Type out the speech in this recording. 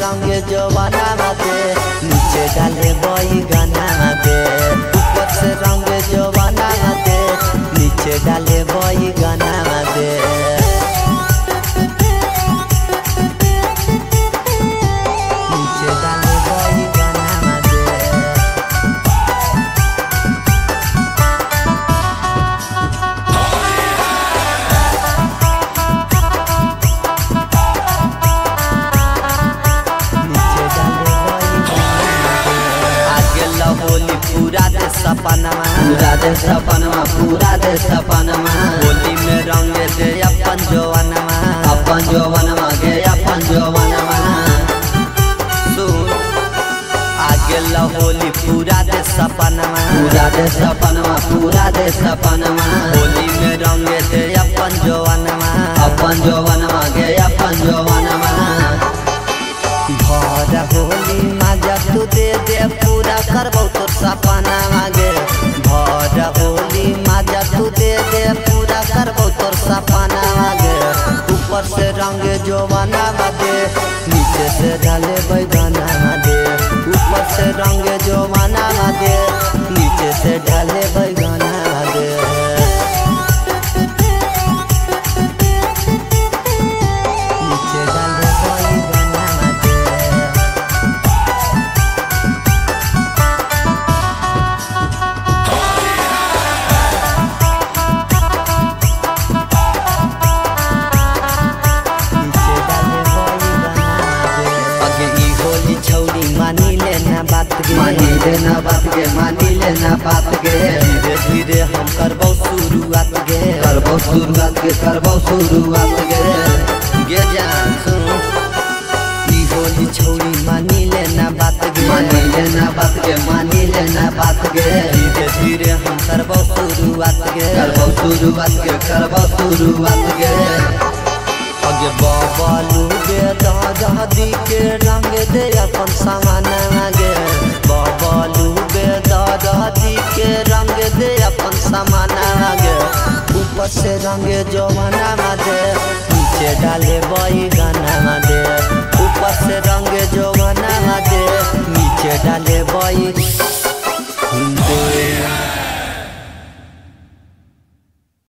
रंगे जवाना दे नीचे डाले बई गाना दे ऊपर से रंगे जवाना दे नीचे डाले बई गाना दे नीचे डाले बई गाना दे होली पूरा दे सपनमा पूरा दे सपनमा होली में रंग दे अपन जवानमा गे अपन जवानमा सुन आगे ला होली पूरा दे सपनमा पूरा दे सपनमा होली में रंग दे अपन जवानमा गे अपन जवानमा भरा होली मजा तू दे पूरा करबो तोर सपना मांगे भरा होली मजा तू दे पूरा करबो तोर सपना मांगे ऊपर से रंग जवाना दे नीचे से डाले बैगना दे ऊपर से रंग जवाना दे नीचे से डाले बैगना दे नीचे डाले मानी लेना बात के धीरे धीरे हम करबो शुरुआत गे जान सुन ई होली छौरी मानी लेना बात के धीरे धीरे हम करबो शुरुआत के अगे बाबालू दे दादी के रंग दे अपन सामान मांगे बाबालू दे दादी के रंग दे अपन सामान मांगे ऊपर से रंग जवाना दे नीचे डाले बई गाना दे